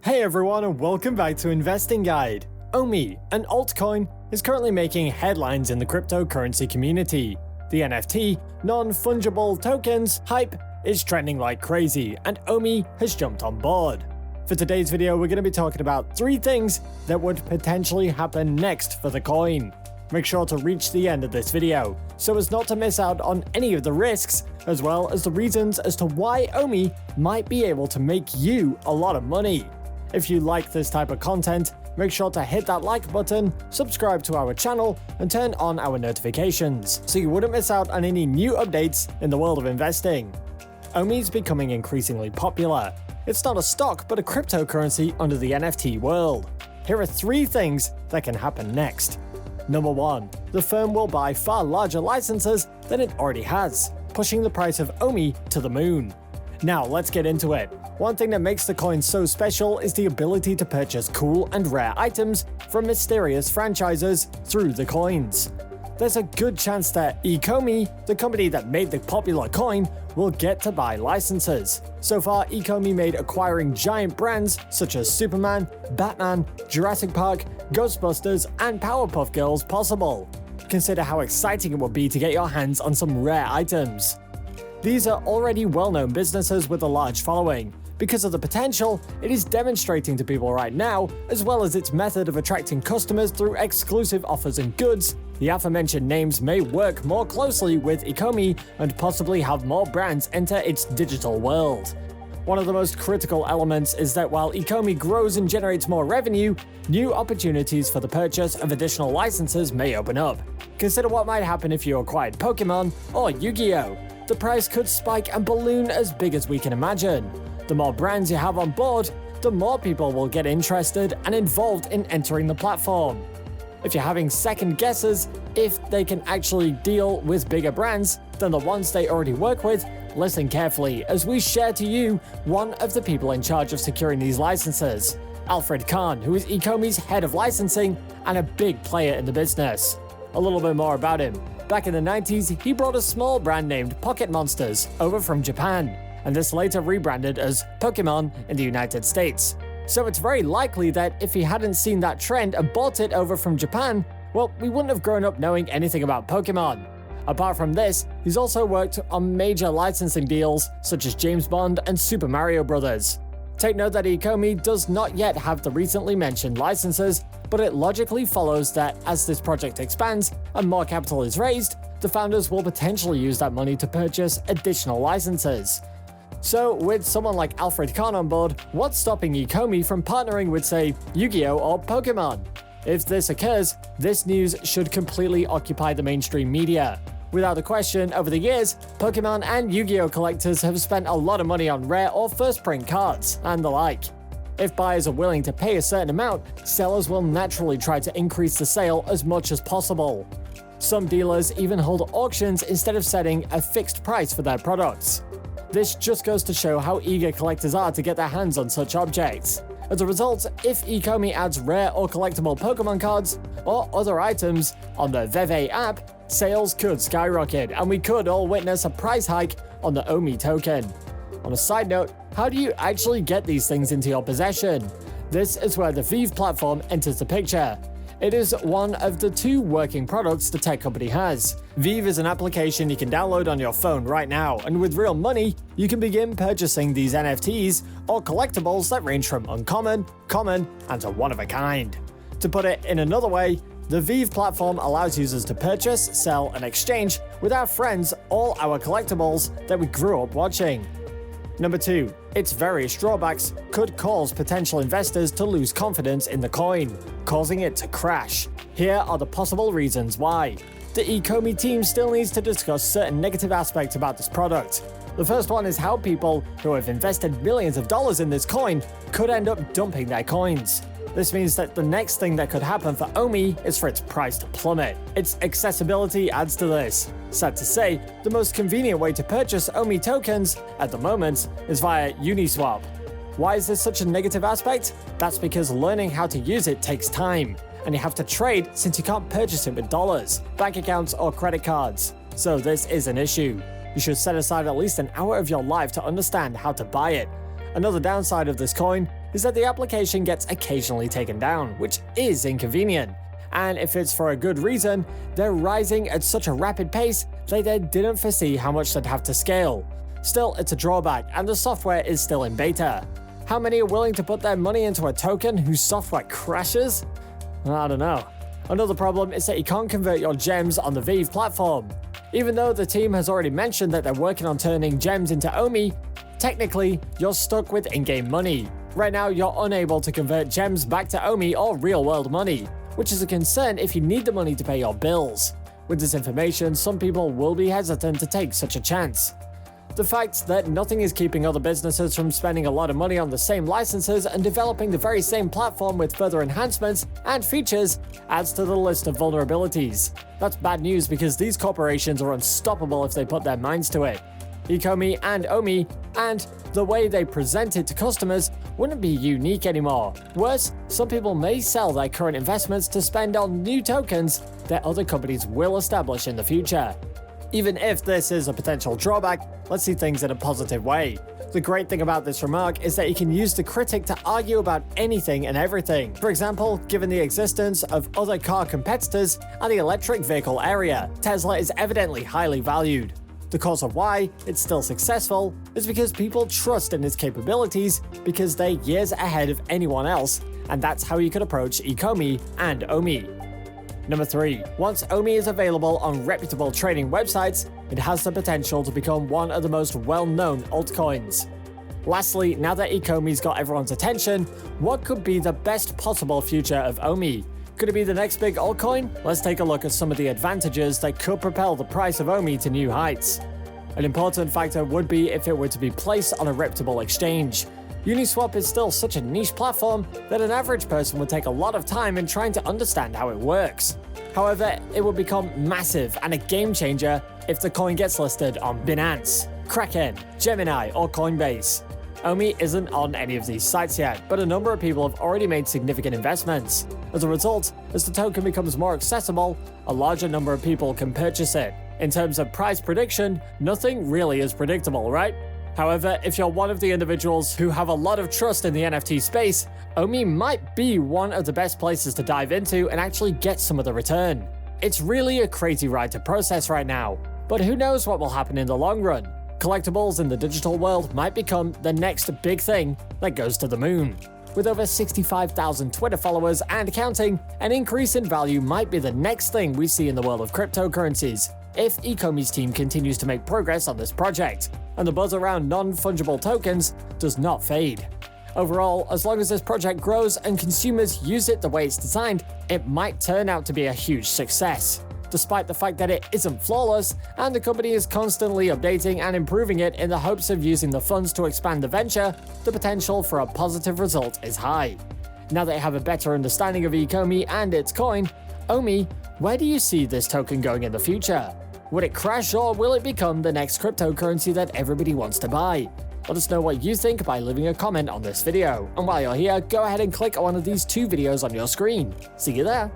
Hey everyone, and welcome back to Investing Guide. OMI, an altcoin, is currently making headlines in the cryptocurrency community. The NFT, non-fungible tokens, hype is trending like crazy, and OMI has jumped on board. For today's video, we're going to be talking about 3 things that would potentially happen next for the coin. Make sure to reach the end of this video, so as not to miss out on any of the risks, as well as the reasons as to why OMI might be able to make you a lot of money. If you like this type of content, make sure to hit that like button, subscribe to our channel, and turn on our notifications so you wouldn't miss out on any new updates in the world of investing. OMI is becoming increasingly popular. It's not a stock, but a cryptocurrency under the NFT world. Here are 3 things that can happen next. Number 1. The firm will buy far larger licenses than it already has, pushing the price of OMI to the moon. Now let's get into it. One thing that makes the coin so special is the ability to purchase cool and rare items from mysterious franchises through the coins. There's a good chance that Ecomi, the company that made the popular coin, will get to buy licenses. So far, Ecomi made acquiring giant brands such as Superman, Batman, Jurassic Park, Ghostbusters, and Powerpuff Girls possible. Consider how exciting it would be to get your hands on some rare items. These are already well-known businesses with a large following. Because of the potential it is demonstrating to people right now, as well as its method of attracting customers through exclusive offers and goods, the aforementioned names may work more closely with Ecomi and possibly have more brands enter its digital world. One of the most critical elements is that while Ecomi grows and generates more revenue, new opportunities for the purchase of additional licenses may open up. Consider what might happen if you acquired Pokemon or Yu-Gi-Oh! The price could spike and balloon as big as we can imagine. The more brands you have on board, the more people will get interested and involved in entering the platform. If you're having second guesses if they can actually deal with bigger brands than the ones they already work with, listen carefully as we share to you one of the people in charge of securing these licenses, Alfred Khan, who is Ecomi's head of licensing and a big player in the business. A little bit more about him. Back in the 90s, he brought a small brand named Pocket Monsters over from Japan, and this later rebranded as Pokemon in the United States. So it's very likely that if he hadn't seen that trend and bought it over from Japan, well, we wouldn't have grown up knowing anything about Pokemon. Apart from this, he's also worked on major licensing deals such as James Bond and Super Mario Bros. Take note that Ecomi does not yet have the recently mentioned licenses, but it logically follows that as this project expands and more capital is raised, the founders will potentially use that money to purchase additional licenses. So, with someone like Alfred Khan on board, what's stopping Ecomi from partnering with, say, Yu-Gi-Oh! Or Pokemon? If this occurs, this news should completely occupy the mainstream media. Without a question, over the years, Pokemon and Yu-Gi-Oh! Collectors have spent a lot of money on rare or first print cards, and the like. If buyers are willing to pay a certain amount, sellers will naturally try to increase the sale as much as possible. Some dealers even hold auctions instead of setting a fixed price for their products. This just goes to show how eager collectors are to get their hands on such objects. As a result, if Ecomi adds rare or collectible Pokemon cards or other items on the Veve app, sales could skyrocket and we could all witness a price hike on the OMI token. On a side note, how do you actually get these things into your possession? This is where the Vive platform enters the picture. It is one of the 2 working products the tech company has. Vive is an application you can download on your phone right now, and with real money, you can begin purchasing these NFTs or collectibles that range from uncommon, common, and to one of a kind. To put it in another way, the Vive platform allows users to purchase, sell, and exchange with our friends all our collectibles that we grew up watching. Number 2. Its various drawbacks could cause potential investors to lose confidence in the coin, causing it to crash. Here are the possible reasons why. The Ecomi team still needs to discuss certain negative aspects about this product. The first one is how people who have invested millions of dollars in this coin could end up dumping their coins. This means that the next thing that could happen for OMI is for its price to plummet. Its accessibility adds to this. Sad to say, the most convenient way to purchase OMI tokens at the moment is via Uniswap. Why is this such a negative aspect? That's because learning how to use it takes time, and you have to trade since you can't purchase it with dollars, bank accounts, or credit cards. So this is an issue. You should set aside at least an hour of your life to understand how to buy it. Another downside of this coin is that the application gets occasionally taken down, which is inconvenient. And if it's for a good reason, they're rising at such a rapid pace that they didn't foresee how much they'd have to scale. Still, it's a drawback, and the software is still in beta. How many are willing to put their money into a token whose software crashes? I don't know. Another problem is that you can't convert your gems on the Vive platform. Even though the team has already mentioned that they're working on turning gems into OMI, technically, you're stuck with in-game money. Right now, you're unable to convert gems back to OMI or real-world money, which is a concern if you need the money to pay your bills. With this information, some people will be hesitant to take such a chance. The fact that nothing is keeping other businesses from spending a lot of money on the same licenses and developing the very same platform with further enhancements and features adds to the list of vulnerabilities. That's bad news because these corporations are unstoppable if they put their minds to it. Ecomi and OMI, and the way they present it to customers, wouldn't be unique anymore. Worse, some people may sell their current investments to spend on new tokens that other companies will establish in the future. Even if this is a potential drawback, let's see things in a positive way. The great thing about this remark is that you can use the critic to argue about anything and everything. For example, given the existence of other car competitors and the electric vehicle area, Tesla is evidently highly valued. The cause of why it's still successful is because people trust in its capabilities because they're years ahead of anyone else, and that's how you could approach Ecomi and OMI. Number 3. Once OMI is available on reputable trading websites, it has the potential to become one of the most well-known altcoins. Lastly, now that Ecomi's got everyone's attention, what could be the best possible future of OMI? Could it be the next big altcoin? Let's take a look at some of the advantages that could propel the price of OMI to new heights. An important factor would be if it were to be placed on a reputable exchange. Uniswap is still such a niche platform that an average person would take a lot of time in trying to understand how it works. However, it would become massive and a game changer if the coin gets listed on Binance, Kraken, Gemini, or Coinbase. OMI isn't on any of these sites yet, but a number of people have already made significant investments. As a result, as the token becomes more accessible, a larger number of people can purchase it. In terms of price prediction, nothing really is predictable, right? However, if you're one of the individuals who have a lot of trust in the NFT space, OMI might be one of the best places to dive into and actually get some of the return. It's really a crazy ride to process right now, but who knows what will happen in the long run? Collectibles in the digital world might become the next big thing that goes to the moon. With over 65,000 Twitter followers and counting, an increase in value might be the next thing we see in the world of cryptocurrencies, if Ecomi's team continues to make progress on this project, and the buzz around non-fungible tokens does not fade. Overall, as long as this project grows and consumers use it the way it's designed, it might turn out to be a huge success. Despite the fact that it isn't flawless, and the company is constantly updating and improving it in the hopes of using the funds to expand the venture, the potential for a positive result is high. Now that you have a better understanding of Ecomi and its coin, OMI, where do you see this token going in the future? Would it crash, or will it become the next cryptocurrency that everybody wants to buy? Let us know what you think by leaving a comment on this video. And while you're here, go ahead and click on one of these 2 videos on your screen. See you there!